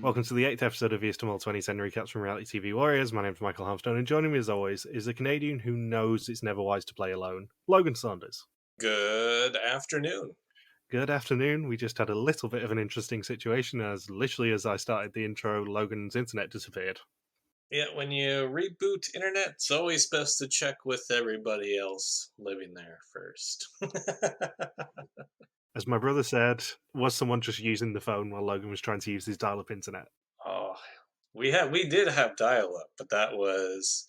Welcome to the 8th episode of Eastern 2010 Recaps from Reality TV Warriors. My name's Michael Harmstone, and joining me as always is a Canadian who knows it's never wise to play alone, Logan Saunders. Good afternoon. Good afternoon. We just had a little bit of an interesting situation as literally as I started the intro, Logan's internet disappeared. Yeah, when you reboot internet, it's always best to check with everybody else living there first. As my brother said, was someone just using the phone while Logan was trying to use his dial-up internet? Oh, we did have dial-up, but that was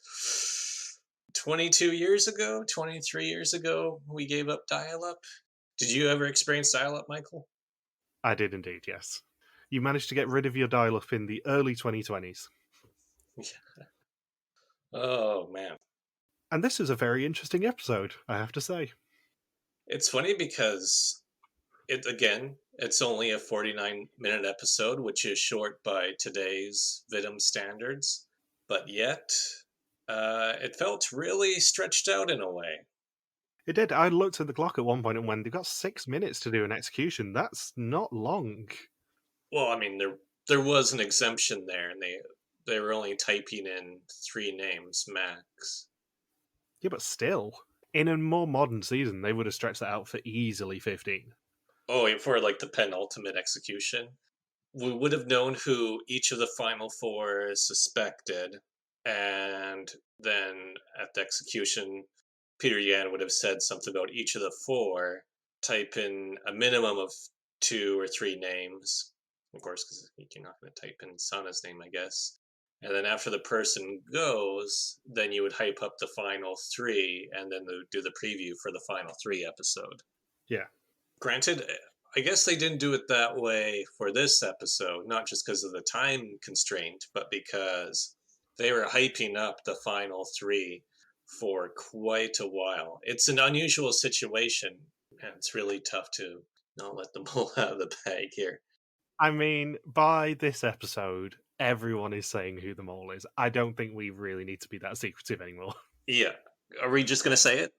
22 years ago, 23 years ago. We gave up dial-up. Did you ever experience dial-up, Michael? I did indeed, yes. You managed to get rid of your dial-up in the early 2020s. Yeah. Oh man. And this is a very interesting episode, I have to say. It's funny because it's only a 49-minute episode, which is short by today's Vidum standards, but yet it felt really stretched out in a way. It did. I looked at the clock at one point and when they've got 6 minutes to do an execution. That's not long. Well, I mean, there was an exemption there, and they were only typing in 3 names max. Yeah, but still. In a more modern season, they would have stretched that out for easily 15. Oh, for like the penultimate execution. We would have known who each of the final 4 suspected, and then at the execution, Peter Yan would have said something about each of the 4, type in a minimum of 2 or 3 names, of course, because you're not going to type in Sanne's name, I guess. And then after the person goes, then you would hype up the final 3, and then do the preview for the final 3 episode. Yeah. Granted, I guess they didn't do it that way for this episode, not just because of the time constraint, but because they were hyping up the final 3 for quite a while. It's an unusual situation, and it's really tough to not let them pull out of the bag here. I mean, by this episode, everyone is saying who the mole is. I don't think we really need to be that secretive anymore. Yeah. Are we just going to say it?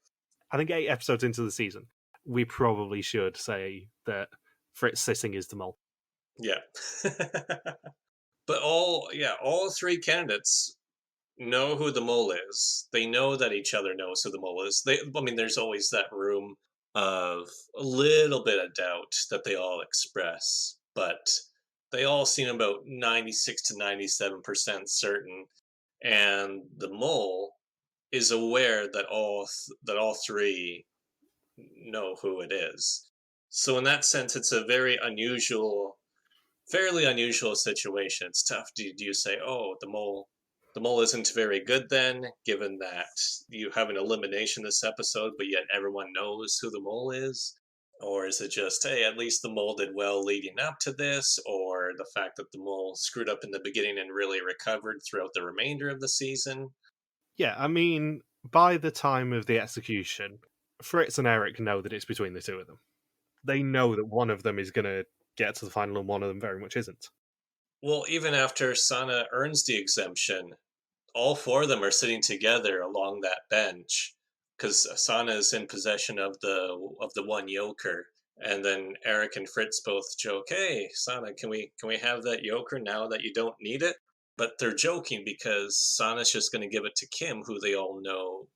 I think 8 episodes into the season, we probably should say that Frits Sissing is the mole. Yeah. But all 3 candidates know who the mole is. They know that each other knows who the mole is. There's always that room of a little bit of doubt that they all express, but they all seem about 96 to 97% certain, and the mole is aware that all 3 know who it is. So in that sense, it's a very fairly unusual situation. It's tough. Do you say, oh, the mole isn't very good then, given that you have an elimination this episode, but yet everyone knows who the mole is? Or is it just, hey, at least the mole did well leading up to this, or the fact that the mole screwed up in the beginning and really recovered throughout the remainder of the season? Yeah, I mean, by the time of the execution, Frits and Erik know that it's between the 2 of them. They know that one of them is going to get to the final and one of them very much isn't. Well, even after Sanne earns the exemption, all 4 of them are sitting together along that bench, because Sanne is in possession of the one yoker, and then Erik and Frits both joke, "Hey, Sanne, can we have that yoker now that you don't need it?" But they're joking because Sanne's just going to give it to Kim, who they all know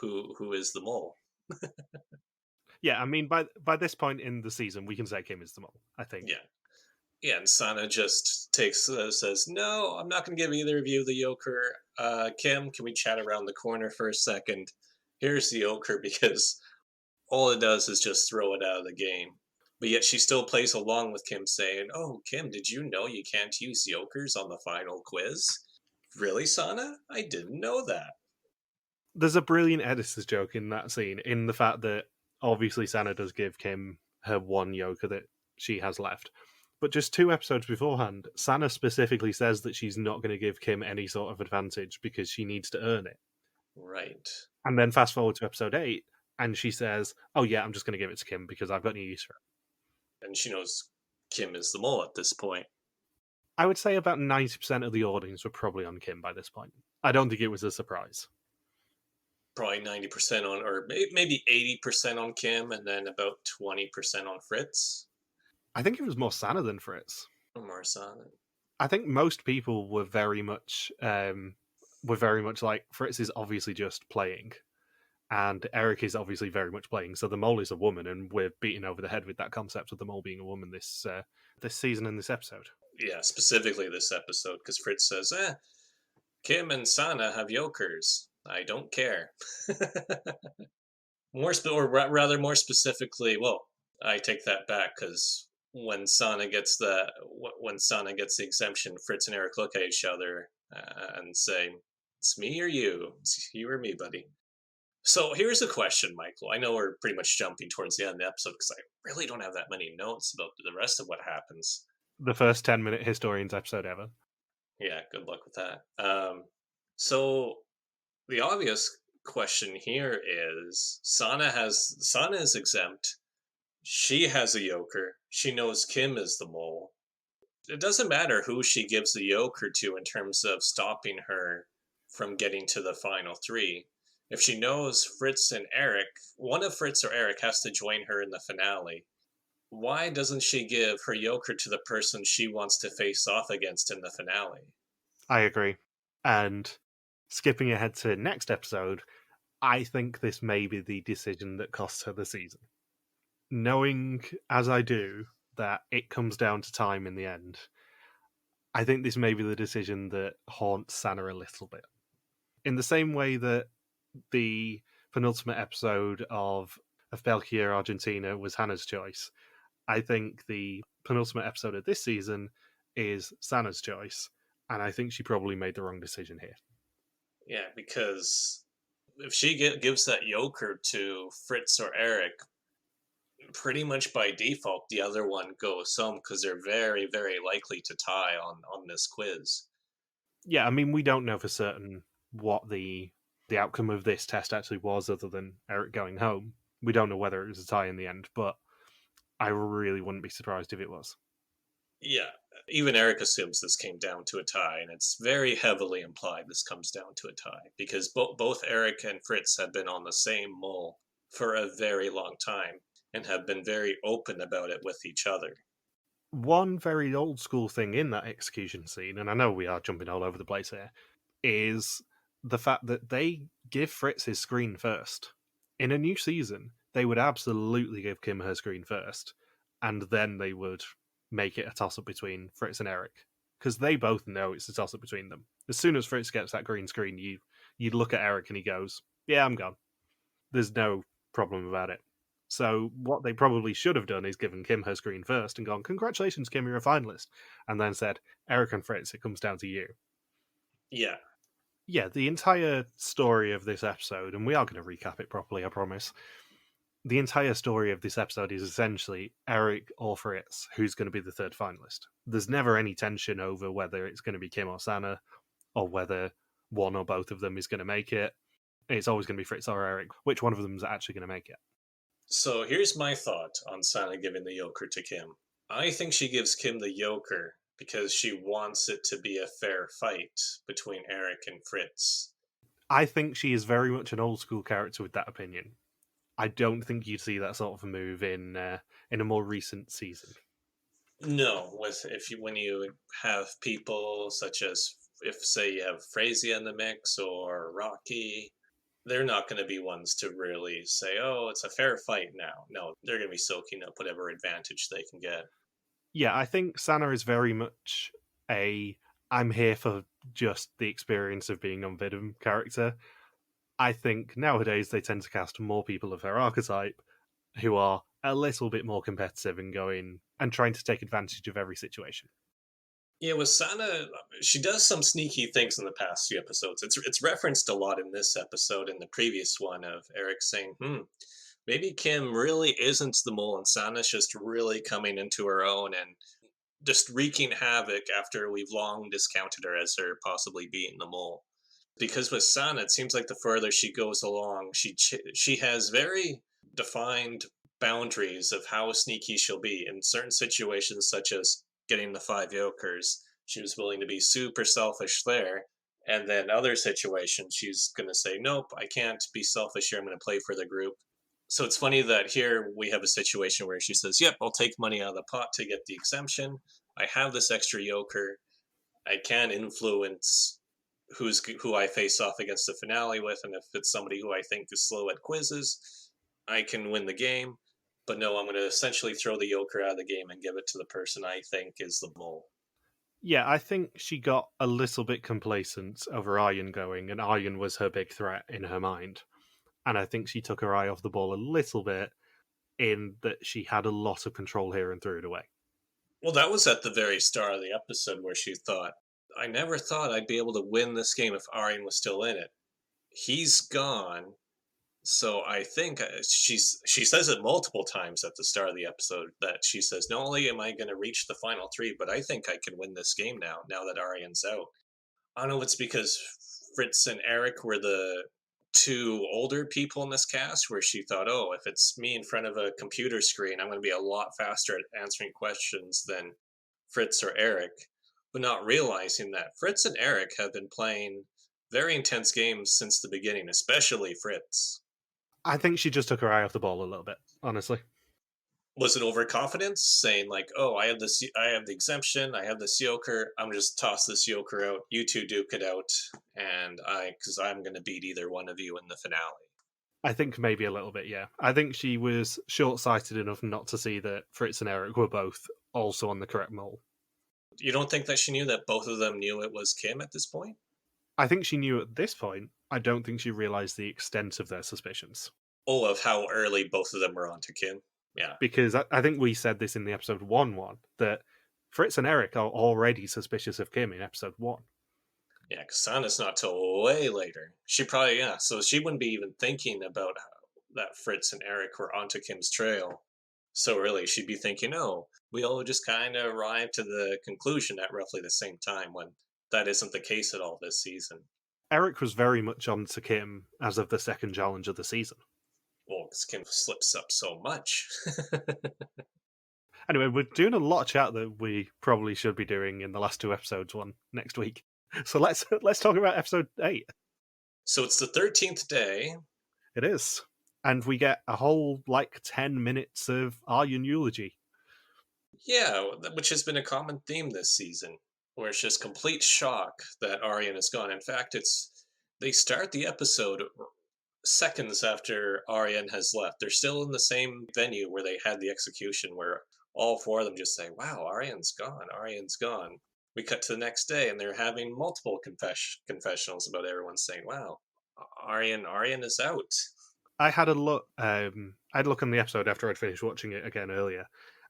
who is the mole. Yeah, I mean, by this point in the season, we can say Kim is the mole, I think. Yeah, and Sanne just says, "No, I'm not going to give either of you the yoker. Kim, can we chat around the corner for a second? Here's the yoker," because all it does is just throw it out of the game. But yet she still plays along with Kim, saying, "Oh, Kim, did you know you can't use yokers on the final quiz?" Really, Sanne? I didn't know that. There's a brilliant editor's joke in that scene, in the fact that obviously Sanne does give Kim her one yoker that she has left. But just 2 episodes beforehand, Sanne specifically says that she's not going to give Kim any sort of advantage because she needs to earn it. Right. And then fast forward to episode 8, and she says, oh yeah, I'm just going to give it to Kim because I've got no use for it. And she knows Kim is the mole at this point. I would say about 90% of the audience were probably on Kim by this point. I don't think it was a surprise. Probably 90% on, or maybe 80% on Kim, and then about 20% on Frits. I think it was more Sanne than Frits. More Sanne. I think most people were very much like Fritz is obviously just playing, and Erik is obviously very much playing. So the mole is a woman, and we're beating over the head with that concept of the mole being a woman this season and this episode. Yeah, specifically this episode, because Fritz says, Kim and Sanne have yokers. I don't care. Rather more specifically, well, I take that back because when Sanne gets the exemption, Fritz and Erik look at each other and say, "It's me or you. It's you or me, buddy." So here's a question, Michael. I know we're pretty much jumping towards the end of the episode because I really don't have that many notes about the rest of what happens. The first 10-minute historians episode ever. Yeah, good luck with that. So the obvious question here is Sanne is exempt. She has a yoker. She knows Kim is the mole. It doesn't matter who she gives the yoker to in terms of stopping her from getting to the final three. If she knows Fritz and Erik, one of Fritz or Erik has to join her in the finale. Why doesn't she give her yoker to the person she wants to face off against in the finale? I agree. And skipping ahead to next episode, I think this may be the decision that costs her the season. Knowing, as I do, that it comes down to time in the end, I think this may be the decision that haunts Sanne a little bit. In the same way that the penultimate episode of Belkia Argentina was Hannah's choice, I think the penultimate episode of this season is Sanne's choice, and I think she probably made the wrong decision here. Yeah, because if she gives that yoker to Fritz or Erik, pretty much by default, the other one goes home because they're very, very likely to tie on this quiz. Yeah, I mean, we don't know for certain what the outcome of this test actually was, other than Erik going home. We don't know whether it was a tie in the end, but I really wouldn't be surprised if it was. Yeah, even Erik assumes this came down to a tie, and it's very heavily implied this comes down to a tie because both Erik and Fritz have been on the same mole for a very long time and have been very open about it with each other. One very old school thing in that execution scene, and I know we are jumping all over the place here, is the fact that they give Fritz his screen first. In a new season, they would absolutely give Kim her screen first, and then they would make it a toss up between Fritz and Erik, because they both know it's a toss up between them. As soon as Fritz gets that green screen, you'd look at Erik and he goes, "Yeah, I'm gone." There's no problem about it. So what they probably should have done is given Kim her screen first and gone, "Congratulations, Kim, you're a finalist," and then said, "Erik and Fritz, it comes down to you." Yeah. Yeah, the entire story of this episode, and we are going to recap it properly, I promise. The entire story of this episode is essentially Erik or Fritz, who's going to be the third finalist. There's never any tension over whether it's going to be Kim or Sanne, or whether one or both of them is going to make it. It's always going to be Fritz or Erik. Which one of them is actually going to make it? So here's my thought on Sanne giving the yoker to Kim. I think she gives Kim the yoker because she wants it to be a fair fight between Erik and Fritz. I think she is very much an old school character with that opinion. I don't think you'd see that sort of a move in a more recent season. No, when you have people such as if say you have Frasier in the mix or Rocky, they're not going to be ones to really say, "Oh, it's a fair fight now." No, they're going to be soaking up whatever advantage they can get. Yeah, I think Sanne is very much I'm here for just the experience of being on Vidum character. I think nowadays they tend to cast more people of her archetype who are a little bit more competitive and going and trying to take advantage of every situation. Yeah, with Sanne, she does some sneaky things in the past few episodes. It's referenced a lot in this episode and the previous one of Erik saying, maybe Kim really isn't the mole and Sanne's just really coming into her own and just wreaking havoc after we've long discounted her as her possibly being the mole. Because with Sanne, it seems like the further she goes along, she has very defined boundaries of how sneaky she'll be in certain situations, such as getting the five yokers. She was willing to be super selfish there. And then other situations, she's going to say, "Nope, I can't be selfish here. I'm going to play for the group." So it's funny that here we have a situation where she says, "Yep, I'll take money out of the pot to get the exemption. I have this extra yoker. I can influence who I face off against the finale with, and if it's somebody who I think is slow at quizzes, I can win the game. But no, I'm going to essentially throw the Joker out of the game and give it to the person I think is the mole. Yeah, I think she got a little bit complacent over Arjen going, and Arjen was her big threat in her mind. And I think she took her eye off the ball a little bit in that she had a lot of control here and threw it away. Well, that was at the very start of the episode where she thought, I never thought I'd be able to win this game if Arjen was still in it. He's gone. So I think she says it multiple times at the start of the episode that she says, not only am I going to reach the final three, but I think I can win this game now that Aryen's out. I don't know if it's because Frits and Erik were the two older people in this cast where she thought, oh, if it's me in front of a computer screen, I'm going to be a lot faster at answering questions than Frits or Erik, but not realizing that Frits and Erik have been playing very intense games since the beginning, especially Frits. I think she just took her eye off the ball a little bit, honestly. Was it overconfidence, saying like, "Oh, I have the exemption, I have this yoker. I'm just toss this yoker out. You two duke it out, and because I'm going to beat either one of you in the finale." I think maybe a little bit, yeah. I think she was short-sighted enough not to see that Frits and Erik were both also on the correct mole. You don't think that she knew that both of them knew it was Kim at this point? I think she knew at this point. I don't think she realised the extent of their suspicions. Oh, of how early both of them were onto Kim. Yeah, Because I think we said this in the episode 1 that Frits and Erik are already suspicious of Kim in episode 1. yeah, because Sanne's not till way later. She probably, yeah, so she wouldn't be even thinking about that Frits and Erik were onto Kim's trail so early. She'd be thinking, oh, we all just kind of arrived to the conclusion at roughly the same time, when that isn't the case at all this season. Erik was very much on to Kim as of the second challenge of the season. Well, because Kim slips up so much. Anyway, we're doing a lot of chat that we probably should be doing in the last 2 episodes one next week. So let's talk about episode 8. So it's the 13th day. It is. And we get a whole 10 minutes of Arjen eulogy. Yeah, which has been a common theme this season, where it's just complete shock that Arjen is gone. In fact, they start the episode seconds after Arjen has left. They're still in the same venue where they had the execution, where all 4 of them just say, wow, Arjen's gone, Arjen's gone. We cut to the next day, and they're having multiple confessionals about everyone saying, wow, Arjen is out. I had a look. I had a look on the episode after I'd finished watching it again earlier,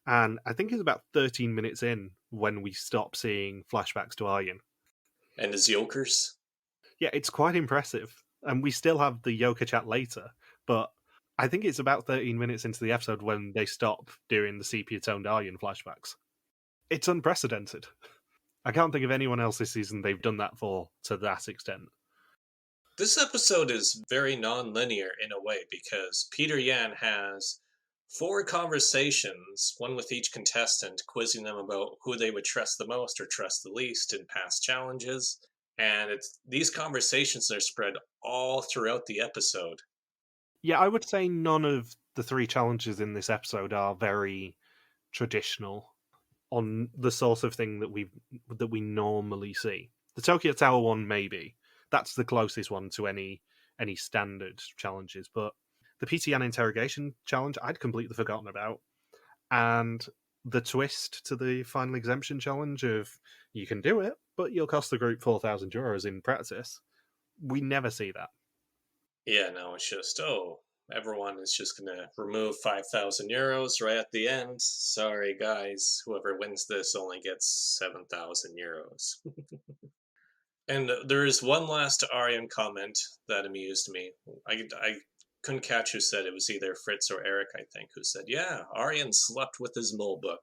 and I think it's about 13 minutes in when we stop seeing flashbacks to Arjen. And his yokers. Yeah, it's quite impressive, and we still have the Yoka chat later, but I think it's about 13 minutes into the episode when they stop doing the sepia-toned Arjen flashbacks. It's unprecedented. I can't think of anyone else this season they've done that for to that extent. This episode is very non-linear in a way, because Peter Yan has 4 conversations, one with each contestant, quizzing them about who they would trust the most or trust the least in past challenges. And these conversations are spread all throughout the episode. Yeah, I would say none of the 3 challenges in this episode are very traditional on the sort of thing that we normally see. The Tokyo Tower one, maybe. That's the closest one to any standard challenges, but the PTN interrogation challenge I'd completely forgotten about. And the twist to the final exemption challenge of you can do it, but you'll cost the group €4,000 in practice. We never see that. Yeah, no, it's just, oh, everyone is just going to remove €5,000 right at the end. Sorry, guys, whoever wins this only gets €7,000. And there is one last Arjen comment that amused me. I couldn't catch who said it. Was either Frits or Erik, I think, who said, yeah, Arjen slept with his mole book.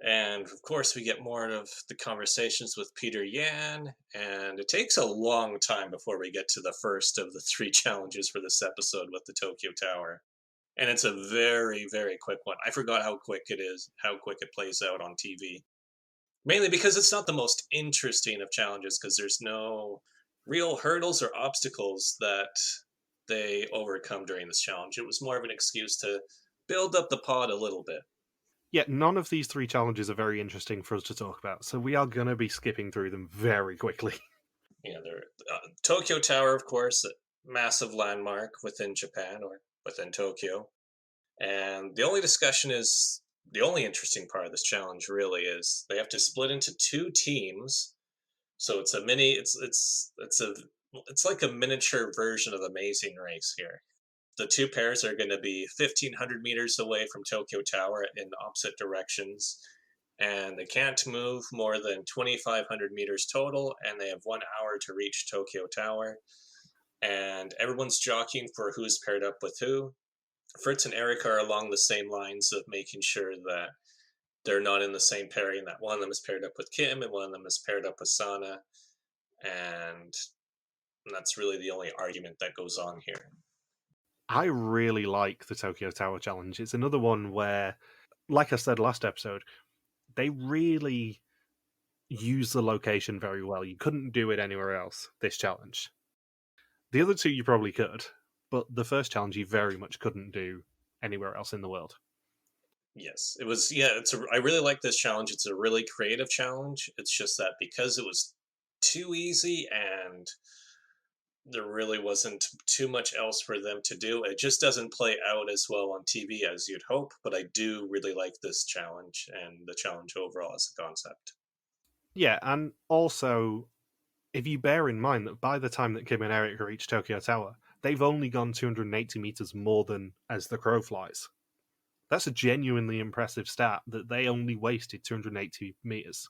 And of course, we get more of the conversations with Peter Yan, and it takes a long time before we get to the first of the 3 challenges for this episode with the Tokyo Tower. And it's a very, very quick one. I forgot how quick it is, how quick it plays out on TV. Mainly because it's not the most interesting of challenges, because there's no real hurdles or obstacles that they overcome during this challenge. It was more of an excuse to build up the pod a little bit. Yeah, none of these 3 challenges are very interesting for us to talk about, so we are going to be skipping through them very quickly. Yeah, they're Tokyo Tower, of course, a massive landmark within Japan or within Tokyo. And the only interesting part of this challenge really is they have to split into two teams. So it's a mini. It's like a miniature version of Amazing Race here. The two pairs are going to be 1,500 meters away from Tokyo Tower in opposite directions, and they can't move more than 2,500 meters total, and they have 1 hour to reach Tokyo Tower. And everyone's jockeying for who's paired up with who. Frits and Erik are along the same lines of making sure that they're not in the same pairing, that one of them is paired up with Kim and one of them is paired up with Sanne. And that's really the only argument that goes on here. I really like the Tokyo Tower challenge. It's another one where, like I said last episode, they really use the location very well. You couldn't do it anywhere else, this challenge. The other two you probably could, but the first challenge you very much couldn't do anywhere else in the world. Yes, it was. Yeah, I really like this challenge. It's a really creative challenge. It's just that because it was too easy and there really wasn't too much else for them to do, it just doesn't play out as well on TV as you'd hope. But I do really like this challenge and the challenge overall as a concept. Yeah, and also, if you bear in mind that by the time that Kim and Erik reach Tokyo Tower, they've only gone 280 meters more than as the crow flies. That's a genuinely impressive stat that they only wasted 280 meters.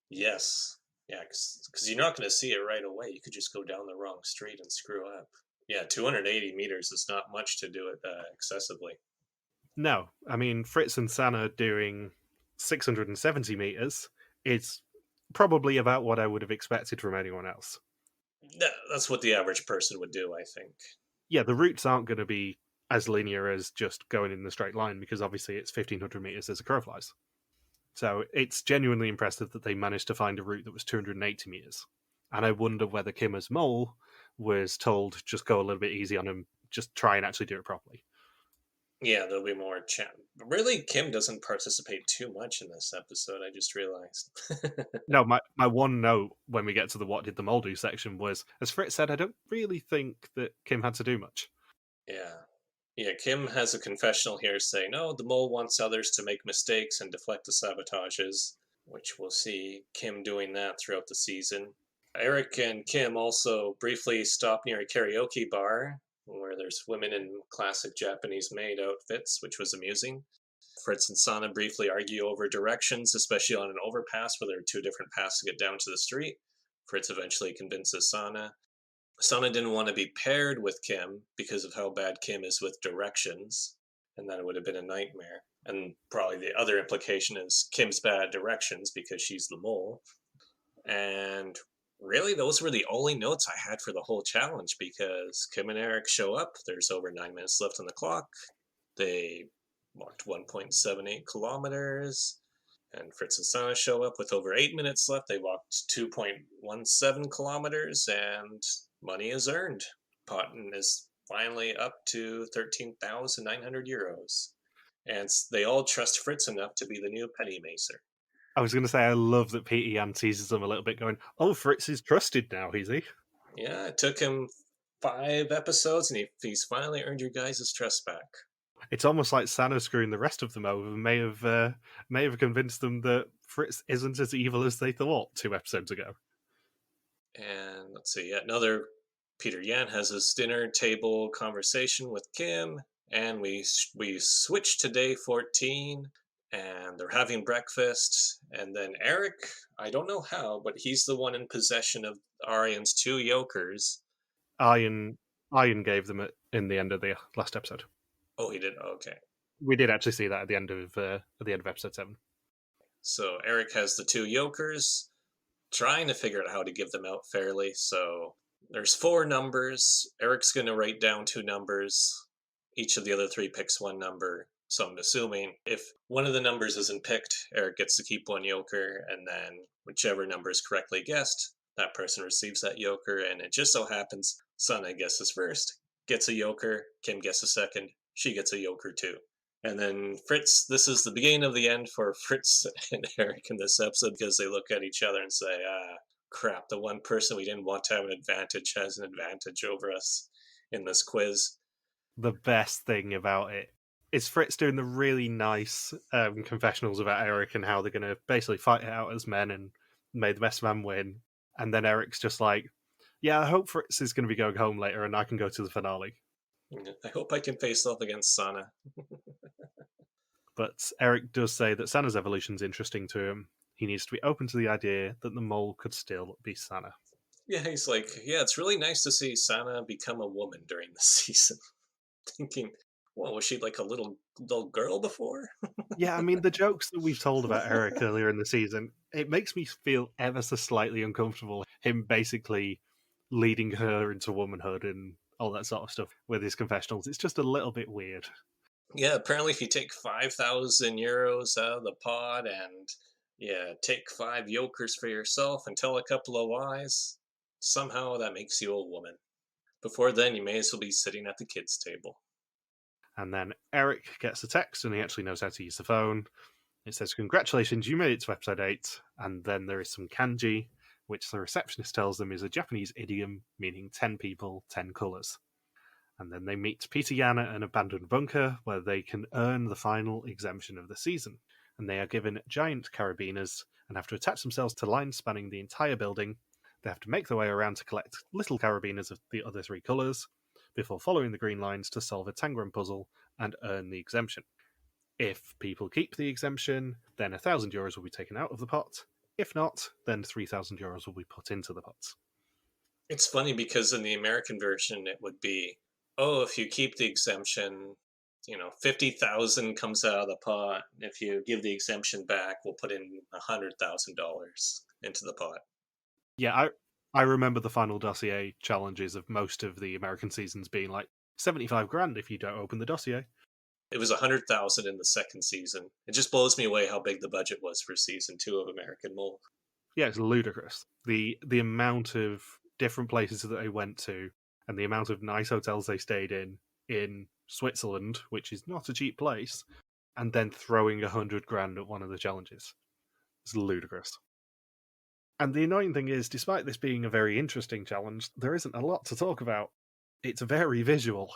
Yes, yeah, because you're not going to see it right away. You could just go down the wrong street and screw up. Yeah, 280 meters is not much to do it excessively. No, I mean, Frits and Sanne doing 670 meters is probably about what I would have expected from anyone else. That's what the average person would do, I think. Yeah, the routes aren't going to be as linear as just going in the straight line because obviously it's 1500 meters as a crow flies. So it's genuinely impressive that they managed to find a route that was 280 meters. And I wonder whether Kim as Mole was told just go a little bit easy on him, just try and actually do it properly. Yeah, there'll be more chat. Really, Kim doesn't participate too much in this episode. I just realized. No, my one note when we get to the what did the mole do section was, as Fritz said, I don't really think that Kim had to do much. Yeah. Yeah, Kim has a confessional here saying, no, the mole wants others to make mistakes and deflect the sabotages, which we'll see Kim doing that throughout the season. Erik and Kim also briefly stop near a karaoke bar where there's women in classic Japanese maid outfits, which was amusing. Fritz and Sanne briefly argue over directions, especially on an overpass where there are two different paths to get down to the street. Fritz eventually convinces Sanne. Sanne didn't want to be paired with Kim because of how bad Kim is with directions, and that it would have been a nightmare. And probably the other implication is Kim's bad at directions because she's the mole. And really, those were the only notes I had for the whole challenge because Kim and Erik show up. There's over 9 minutes left on the clock. They walked 1.78 kilometers. And Fritz and Sanne show up with over 8 minutes left. They walked 2.17 kilometers, and money is earned. Potten is finally up to 13,900 euros. And they all trust Fritz enough to be the new penny macer. I was going to say, I love that Peter Yan teases them a little bit, going, "Oh, Fritz is trusted now, is he?" Yeah, it took him 5 episodes, and he's finally earned your guys' trust back. It's almost like Sanne screwing the rest of them over may have convinced them that Fritz isn't as evil as they thought 2 episodes ago. And let's see, another Peter Yan has his dinner table conversation with Kim, and we switch to day 14, and they're having breakfast, and then Erik, I don't know how, but he's the one in possession of Arjen's two yokers. Arjen gave them it in the end of the last episode. Oh, he did. Okay. We did actually see that at the end of episode 7. So Erik has the two yokers, trying to figure out how to give them out fairly. So there's 4 numbers. Erik's going to write down 2 numbers. Each of the other 3 picks 1 number. So I'm assuming if one of the numbers isn't picked, Erik gets to keep 1 yoker, and then whichever number is correctly guessed, that person receives that yoker. And it just so happens Sanne guesses first, gets a yoker. Kim guesses second. She gets a yoker too. And then Frits, this is the beginning of the end for Frits and Erik in this episode because they look at each other and say, ah, crap, the one person we didn't want to have an advantage has an advantage over us in this quiz. The best thing about it is Fritz doing the really nice confessionals about Erik and how they're going to basically fight it out as men and may the best man win. And then Eric's just like, yeah, I hope Fritz is going to be going home later and I can go to the finale. I hope I can face off against Sanne. But Erik does say that Sanne's evolution is interesting to him. He needs to be open to the idea that the mole could still be Sanne. Yeah, he's like, yeah, it's really nice to see Sanne become a woman during the season. Thinking, well, was she like a little girl before? Yeah, I mean, the jokes that we've told about Erik earlier in the season, it makes me feel ever so slightly uncomfortable. Him basically leading her into womanhood and all that sort of stuff with his confessionals. It's just a little bit weird. Yeah, apparently if you take 5,000 euros out of the pot and yeah, take 5 yokers for yourself and tell a couple of lies, somehow that makes you a woman. Before then, you may as well be sitting at the kids' table. And then Erik gets a text and he actually knows how to use the phone. It says, congratulations, you made it to episode 8. And then there is some kanji, which the receptionist tells them is a Japanese idiom meaning 10 people, 10 colours. And then they meet Peter Yan at an abandoned bunker where they can earn the final exemption of the season. And they are given giant carabiners and have to attach themselves to lines spanning the entire building. They have to make their way around to collect little carabiners of the other 3 colours before following the green lines to solve a tangram puzzle and earn the exemption. If people keep the exemption, then €1,000 will be taken out of the pot. If not, then €3,000 will be put into the pot. It's funny because in the American version, it would be, oh, if you keep the exemption, 50,000 comes out of the pot. If you give the exemption back, we'll put in $100,000 into the pot. Yeah, I remember the final dossier challenges of most of the American seasons being like 75 grand if you don't open the dossier. It was 100,000 in the second season. It just blows me away how big the budget was for season 2 of American Mole. Yeah, it's ludicrous. The amount of different places that they went to and the amount of nice hotels they stayed in Switzerland, which is not a cheap place, and then throwing 100 grand at one of the challenges. It's ludicrous. And the annoying thing is, despite this being a very interesting challenge, there isn't a lot to talk about. It's very visual.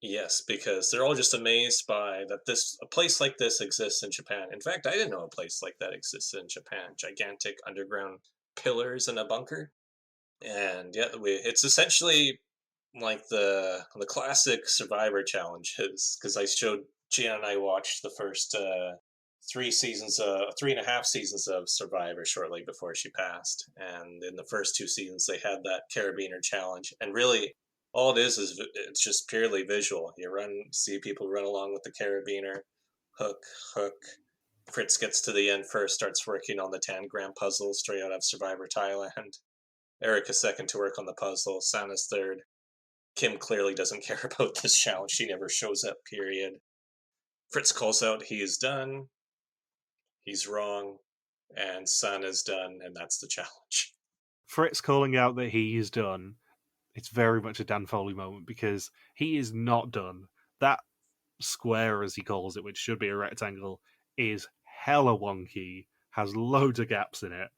Yes, because they're all just amazed by that a place like this exists in Japan. In fact, I didn't know a place like that existed in Japan. Gigantic underground pillars in a bunker. And yeah, it's essentially like the classic Survivor challenges. Because I showed Gian and I watched the first 3.5 seasons of Survivor shortly before she passed. And in the first 2 seasons, they had that carabiner challenge. And really, all it is it's just purely visual. You see people run along with the carabiner, hook, hook. Frits gets to the end first, starts working on the tangram puzzle straight out of Survivor Thailand. Erik is second to work on the puzzle. Sanne's third. Kim clearly doesn't care about this challenge. She never shows up, period. Frits calls out he is done. He's wrong. And Sanne is done, and that's the challenge. Fritz calling out that he is done, it's very much a Dan Foley moment because he is not done. That square, as he calls it, which should be a rectangle, is hella wonky, has loads of gaps in it,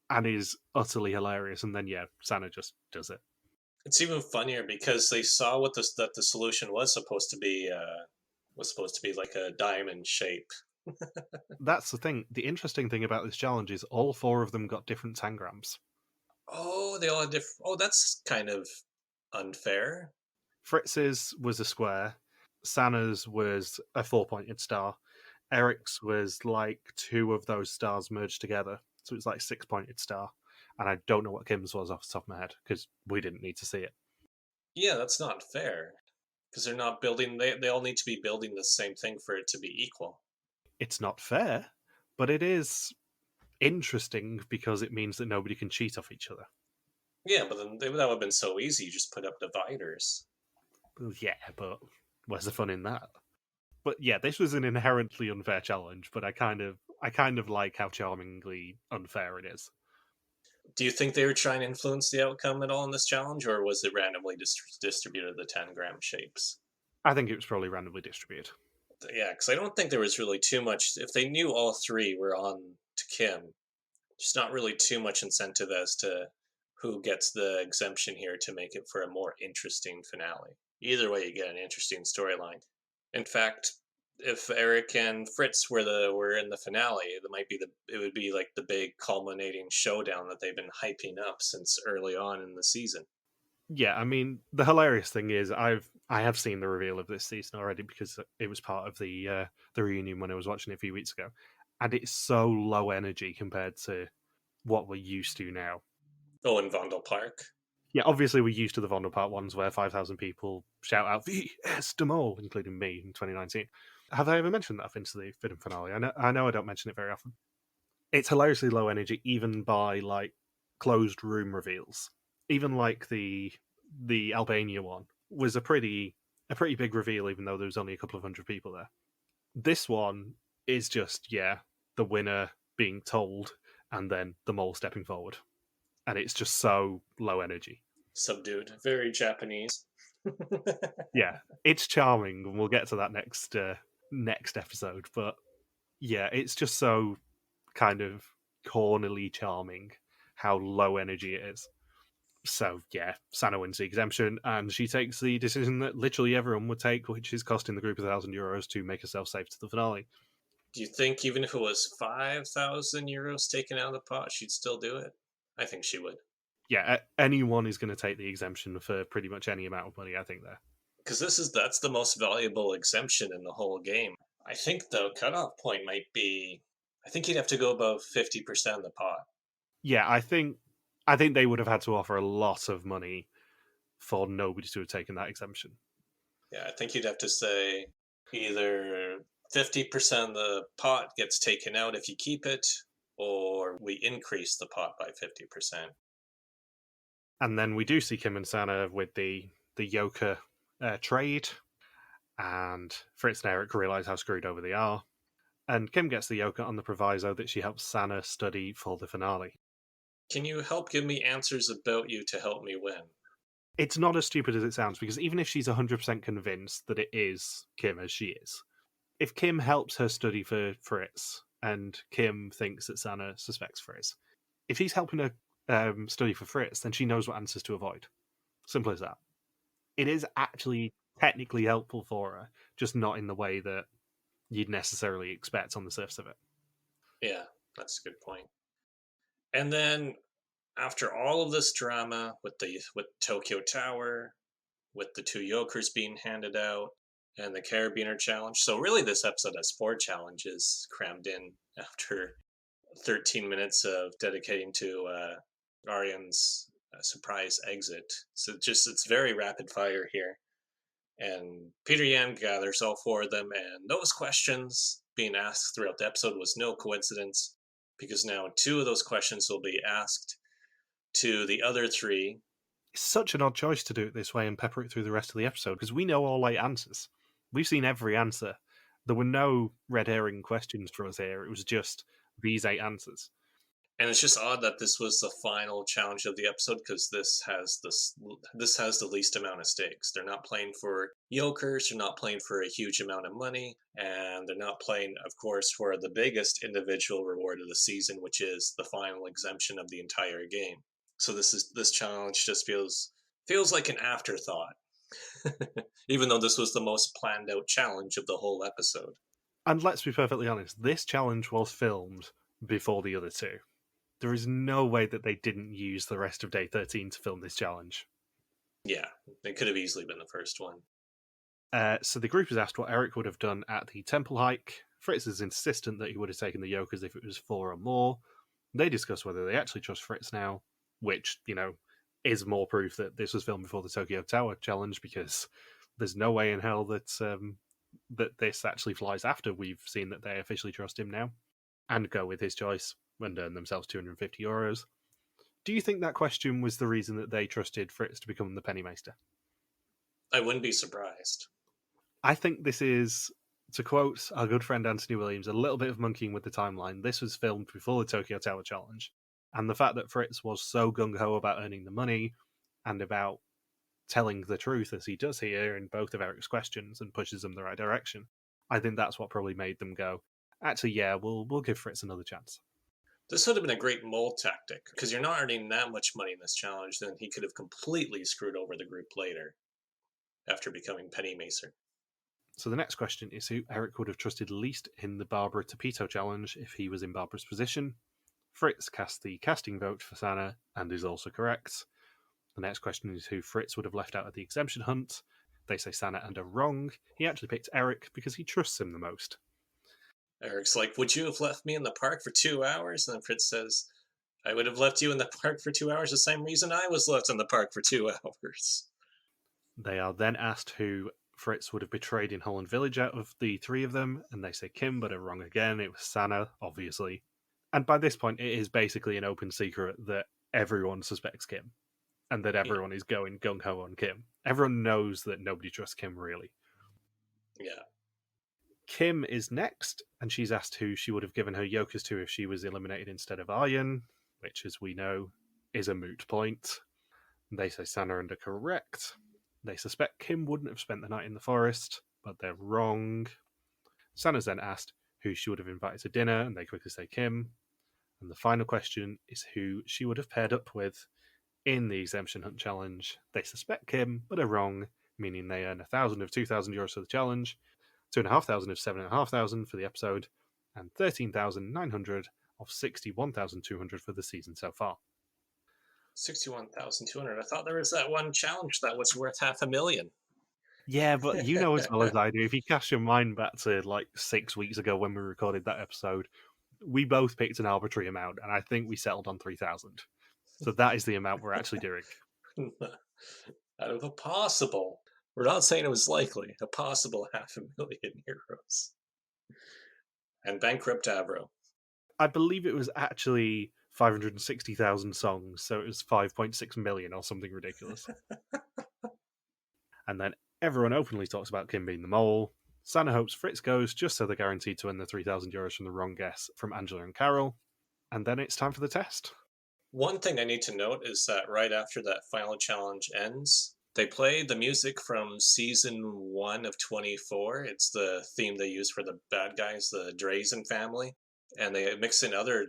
and is utterly hilarious. And then, yeah, Sanne just does it. It's even funnier because they saw that the solution was supposed to be like a diamond shape. That's the thing. The interesting thing about this challenge is all 4 of them got different tangrams. Oh, they all had different. Oh, that's kind of unfair. Fritz's was a square, Sanne's was a 4-pointed star, Erik's was like 2 of those stars merged together, so it's like 6-pointed star. And I don't know what Kim's was off the top of my head because we didn't need to see it. Yeah, that's not fair because they're not building. They all need to be building the same thing for it to be equal. It's not fair, but it is interesting because it means that nobody can cheat off each other. Yeah, but then that would have been so easy. You just put up dividers. Well, yeah, but where's the fun in that? But yeah, this was an inherently unfair challenge, but I kind of like how charmingly unfair it is. Do you think they were trying to influence the outcome at all in this challenge, or was it randomly distributed the tangram shapes? I think it was probably randomly distributed. Yeah, because I don't think there was really too much. If they knew all three were on to Kim, there's not really too much incentive as to who gets the exemption here to make it for a more interesting finale. Either way, you get an interesting storyline. In fact, if Erik and Frits were in the finale, it would be like the big culminating showdown that they've been hyping up since early on in the season. Yeah, I mean, the hilarious thing is I have seen the reveal of this season already because it was part of the reunion when I was watching it a few weeks ago, and it's so low energy compared to what we're used to now. Oh, in Vondel Park. Yeah, obviously we're used to the Vonderpart ones where 5,000 people shout out "VS Demol," including me in 2019. Have I ever mentioned that I've been to the film finale? I know I don't mention it very often. It's hilariously low energy, even by like closed room reveals. Even like the Albania one was a pretty big reveal, even though there was only a couple of hundred people there. This one is just the winner being told, and then the mole stepping forward, and it's just so low energy. Subdued. Very Japanese. Yeah, it's charming, and we'll get to that next episode. But yeah, it's just so kind of cornily charming how low energy it is. So yeah, Sanne wins the exemption, and she takes the decision that literally everyone would take, which is costing the group €1,000 to make herself safe to the finale. Do you think even if it was 5,000 euros taken out of the pot, she'd still do it? I think she would. Yeah, anyone is going to take the exemption for pretty much any amount of money, I think, there. Because that's the most valuable exemption in the whole game. I think the cutoff point might be. I think you'd have to go above 50% of the pot. Yeah, I think they would have had to offer a lot of money for nobody to have taken that exemption. Yeah, I think you'd have to say either 50% of the pot gets taken out if you keep it, or we increase the pot by 50%. And then we do see Kim and Sanne with the Yoka trade, and Frits and Erik realise how screwed over they are. And Kim gets the Yoka on the proviso that she helps Sanne study for the finale. Can you help give me answers about you to help me win? It's not as stupid as it sounds, because even if she's 100% convinced that it is Kim as she is, if Kim helps her study for Frits and Kim thinks that Sanne suspects Frits, if he's helping her study for Frits, then she knows what answers to avoid. Simple as that. It is actually technically helpful for her, just not in the way that you'd necessarily expect on the surface of it. Yeah, that's a good point. And then after all of this drama with Tokyo Tower, with the two Yokers being handed out, and the Carabiner challenge. So really, this episode has 4 challenges crammed in after 13 minutes of dedicating to Arjen's surprise exit. So it's very rapid fire here. And Peter Yan gathers all 4 of them, and those questions being asked throughout the episode was no coincidence, because now 2 of those questions will be asked to the other 3. It's such an odd choice to do it this way and pepper it through the rest of the episode, because we know all 8 answers. We've seen every answer. There were no red herring questions for us here. It was just these 8 answers. And it's just odd that this was the final challenge of the episode, because this has the least amount of stakes. They're not playing for Yokers, they're not playing for a huge amount of money, and they're not playing, of course, for the biggest individual reward of the season, which is the final exemption of the entire game. So this challenge just feels like an afterthought, even though this was the most planned out challenge of the whole episode. And let's be perfectly honest, this challenge was filmed before the other 2. There is no way that they didn't use the rest of day 13 to film this challenge. Yeah, it could have easily been the first one. So the group is asked what Erik would have done at the temple hike. Frits is insistent that he would have taken the Yokers if it was 4 or more. They discuss whether they actually trust Frits now, which, is more proof that this was filmed before the Tokyo Tower challenge, because there's no way in hell that that this actually flies after we've seen that they officially trust him now and go with his choice and earn themselves €250. Do you think that question was the reason that they trusted Frits to become the Pennymeister? I wouldn't be surprised. I think this is, to quote our good friend Anthony Williams, a little bit of monkeying with the timeline. This was filmed before the Tokyo Tower challenge, and the fact that Frits was so gung-ho about earning the money and about telling the truth, as he does here in both of Erik's questions and pushes them the right direction, I think that's what probably made them go, actually, yeah, we'll give Frits another chance. This would have been a great mole tactic, because you're not earning that much money in this challenge, then he could have completely screwed over the group later after becoming Penny Macer. So the next question is who Erik would have trusted least in the Barbara Topito challenge if he was in Barbara's position. Frits cast the casting vote for Sanne and is also correct. The next question is who Frits would have left out of the exemption hunt. They say Sanne and are wrong. He actually picked Erik because he trusts him the most. Eric's like, would you have left me in the park for 2 hours? And then Frits says, I would have left you in the park for 2 hours the same reason I was left in the park for 2 hours. They are then asked who Frits would have betrayed in Holland Village out of the three of them, and they say Kim, but are wrong again. It was Sanne, obviously. And by this point, it is basically an open secret that everyone suspects Kim, and that everyone is going gung-ho on Kim. Everyone knows that nobody trusts Kim, really. Yeah. Kim is next, and she's asked who she would have given her yokers to if she was eliminated instead of Arjen, which, as we know, is a moot point. They say Sanne and are correct. They suspect Kim wouldn't have spent the night in the forest, but they're wrong. Sanne's then asked who she would have invited to dinner, and they quickly say Kim. And the final question is who she would have paired up with in the exemption hunt challenge. They suspect Kim, but are wrong, meaning they earn 1,000 of 2,000 euros for the challenge, 2,500 of 7,500 for the episode, and 13,900 of 61,200 for the season so far. 61,200. I thought there was that one challenge that was worth 500,000. Yeah, but you know as well as I do, if you cast your mind back to like 6 weeks ago when we recorded that episode, we both picked an arbitrary amount, and I think we settled on 3,000. So that is the amount we're actually doing. Out of a possible, we're not saying it was likely, a possible 500,000 euros. And bankrupt Avro. I believe it was actually 560,000 songs, so it was 5.6 million or something ridiculous. And then everyone openly talks about Kim being the mole. Sanne hopes Frits goes just so they're guaranteed to win the 3,000 euros from the wrong guess from Angela and Carol. And then it's time for the test. One thing I need to note is that right after that final challenge ends, they play the music from season 1 of 24. It's the theme they use for the bad guys, the Drazen family. And they mix in other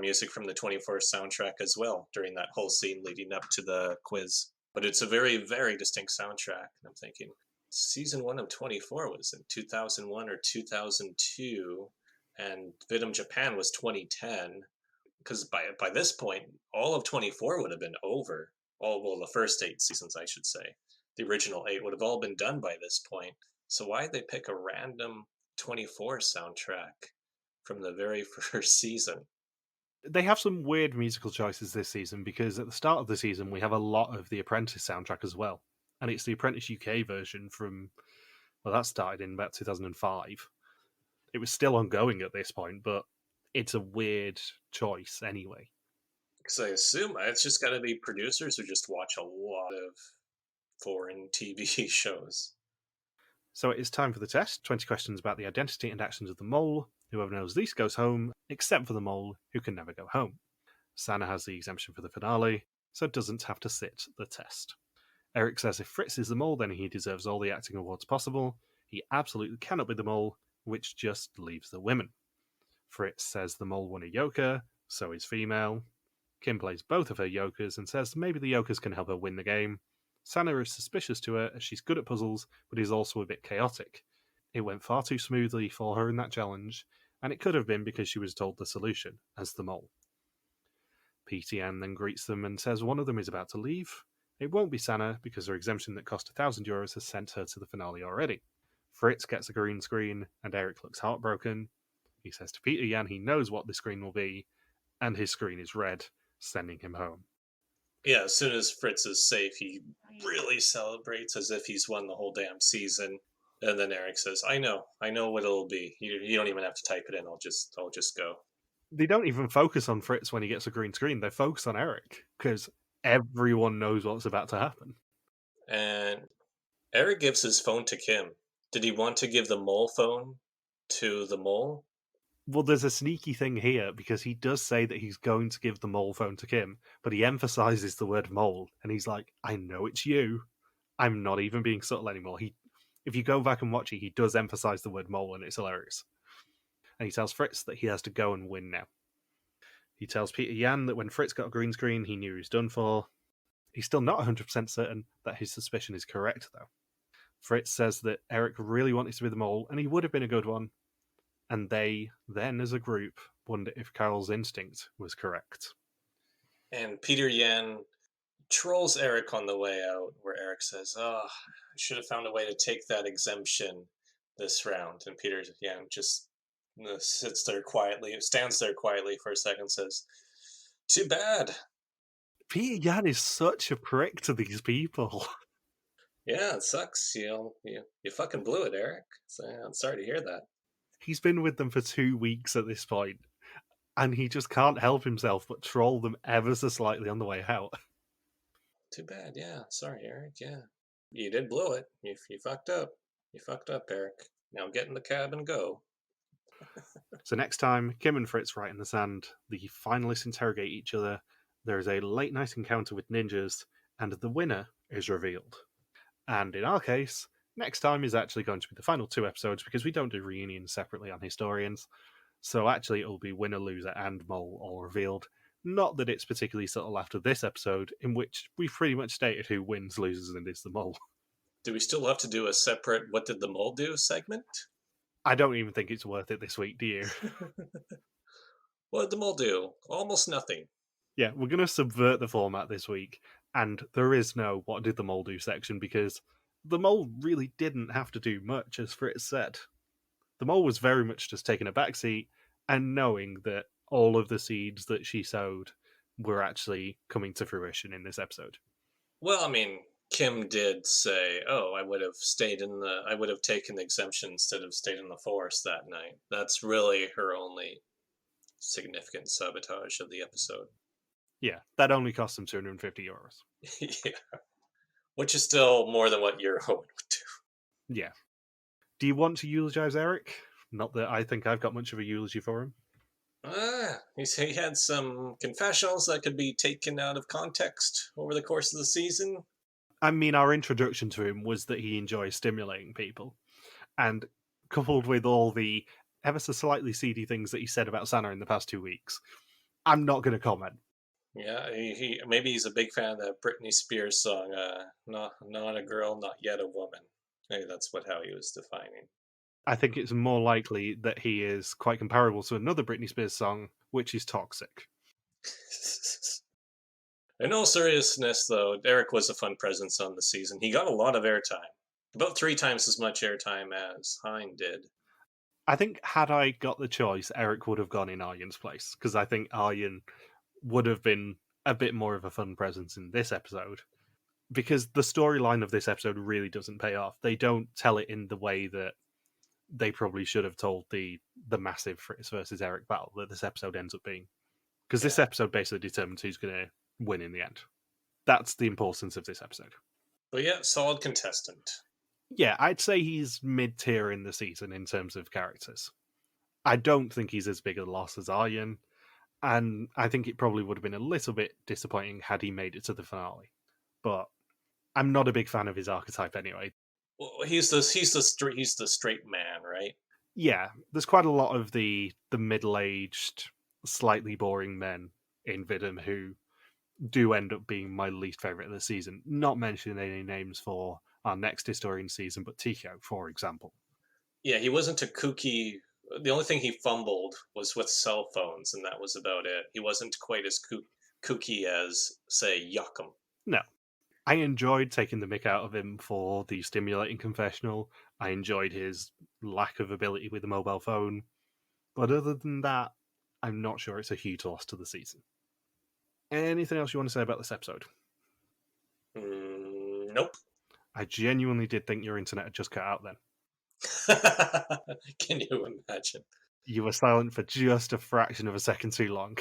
music from the 24 soundtrack as well during that whole scene leading up to the quiz. But it's a very, very distinct soundtrack. And I'm thinking, season 1 of 24 was in 2001 or 2002, and Vidum Japan was 2010. Because by this point, all of 24 would have been over. The first 8 seasons, I should say. The original 8 would have all been done by this point. So why'd they pick a random 24 soundtrack from the very first season? They have some weird musical choices this season because at the start of the season we have a lot of the Apprentice soundtrack as well. And it's the Apprentice UK version from, well, that started in about 2005. It was still ongoing at this point, but it's a weird choice anyway. Because I assume it's just got to be producers who just watch a lot of foreign TV shows. So it is time for the test. 20 questions about the identity and actions of the mole. Whoever knows least goes home, except for the mole, who can never go home. Sanne has the exemption for the finale, so doesn't have to sit the test. Erik says if Frits is the mole, then he deserves all the acting awards possible. He absolutely cannot be the mole, which just leaves the women. Frits says the mole won a yoker, so is female. Kim plays both of her yokers and says maybe the yokers can help her win the game. Sanne is suspicious to her as she's good at puzzles, but is also a bit chaotic. It went far too smoothly for her in that challenge, and it could have been because she was told the solution, as the mole. PTN then greets them and says one of them is about to leave. It won't be Sanne because her exemption that cost 1,000 euros has sent her to the finale already. Frits gets a green screen, and Erik looks heartbroken. He says to Peter Jan he knows what the screen will be, and his screen is red, sending him home. Yeah, as soon as Frits is safe, he really celebrates as if he's won the whole damn season. And then Erik says, I know what it'll be. You don't even have to type it in. I'll just go. They don't even focus on Frits when he gets a green screen. They focus on Erik, because everyone knows what's about to happen. And Erik gives his phone to Kim. Did he want to give the mole phone to the mole? Well, there's a sneaky thing here, because he does say that he's going to give the mole phone to Kim, but he emphasizes the word mole, and he's like, I know it's you. I'm not even being subtle anymore. If you go back and watch it, he does emphasize the word mole, and it's hilarious. And he tells Frits that he has to go and win now. He tells Peter Yan that when Frits got a green screen, he knew he was done for. He's still not 100% certain that his suspicion is correct, though. Frits says that Erik really wanted to be the mole, and he would have been a good one. And they, then as a group, wonder if Carol's instinct was correct. And Peter Yan trolls Erik on the way out, where Erik says, "Oh, I should have found a way to take that exemption this round." And Peter Yan just stands there quietly for a second, says, "Too bad." Peter Yan is such a prick to these people. Yeah, it sucks. You fucking blew it, Erik. So, yeah, I'm sorry to hear that. He's been with them for 2 weeks at this point, and he just can't help himself but troll them ever so slightly on the way out. Too bad. Yeah, sorry, Erik. Yeah, you did blow it. You fucked up. You fucked up, Erik. Now get in the cab and go. So next time, Kim and Frits write in the sand, the finalists interrogate each other, there is a late night encounter with ninjas, and the winner is revealed. And in our case, next time is actually going to be the final 2 episodes, because we don't do reunions separately on Historians. So actually it'll be winner, loser, and mole all revealed. Not that it's particularly subtle after this episode, in which we've pretty much stated who wins, loses, and is the mole. Do we still have to do a separate "What Did the Mole Do" segment? I don't even think it's worth it this week, do you? What did the mole do? Almost nothing. Yeah, we're going to subvert the format this week, and there is no "What Did the Mole Do" section, because the mole really didn't have to do much, as Frits said. The mole was very much just taking a backseat and knowing that all of the seeds that she sowed were actually coming to fruition in this episode. Well, I mean, Kim did say, "Oh, I would have taken the exemption instead of stayed in the forest that night." That's really her only significant sabotage of the episode. Yeah, that only cost them €250. Yeah, which is still more than what Euro would do. Yeah. Do you want to eulogize Erik? Not that I think I've got much of a eulogy for him. He had some confessionals that could be taken out of context over the course of the season. I mean, our introduction to him was that he enjoys stimulating people. And coupled with all the ever so slightly seedy things that he said about Sanne in the past 2 weeks, I'm not going to comment. Yeah, maybe he's a big fan of that Britney Spears song, not a girl, not yet a woman. Maybe that's how he was defining. I think it's more likely that he is quite comparable to another Britney Spears song, which is Toxic. In all seriousness, though, Erik was a fun presence on the season. He got a lot of airtime. About 3 times as much airtime as Hein did. I think had I got the choice, Erik would have gone in Arjen's place, because I think Arjen would have been a bit more of a fun presence in this episode. Because the storyline of this episode really doesn't pay off. They don't tell it in the way that they probably should have told the massive Frits versus Erik battle that this episode ends up being. Because this episode basically determines who's going to win in the end. That's the importance of this episode. But yeah, solid contestant. Yeah, I'd say he's mid-tier in the season in terms of characters. I don't think he's as big a loss as Arjen, and I think it probably would have been a little bit disappointing had he made it to the finale. But I'm not a big fan of his archetype anyway. Well, he's the straight man, right? Yeah, there's quite a lot of the middle-aged, slightly boring men in Vidum who do end up being my least favourite of the season. Not mentioning any names for our next Historian season, but Tico, for example. Yeah, he wasn't a kooky. The only thing he fumbled was with cell phones, and that was about it. He wasn't quite as kooky as, say, Joachim. No. I enjoyed taking the mick out of him for the stimulating confessional. I enjoyed his lack of ability with the mobile phone. But other than that, I'm not sure it's a huge loss to the season. Anything else you want to say about this episode? Nope. I genuinely did think your internet had just cut out then. Can you imagine? You were silent for just a fraction of a second too long.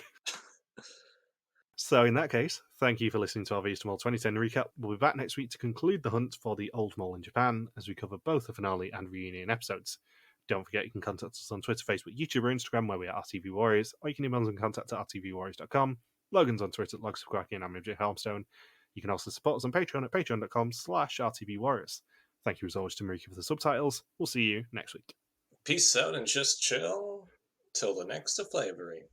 So in that case, thank you for listening to our Vista Mall 2010 recap. We'll be back next week to conclude the hunt for the Old Mall in Japan as we cover both the finale and reunion episodes. Don't forget you can contact us on Twitter, Facebook, YouTube, or Instagram where we are RTV Warriors, or you can email us on contact at rtvwarriors.com. Logan's on Twitter at Logsofquacky and I'm MJ Helmstone. You can also support us on Patreon at patreon.com/rtvwarriors. Thank you as always to Marika for the subtitles. We'll see you next week. Peace out and just chill till the next flavoring.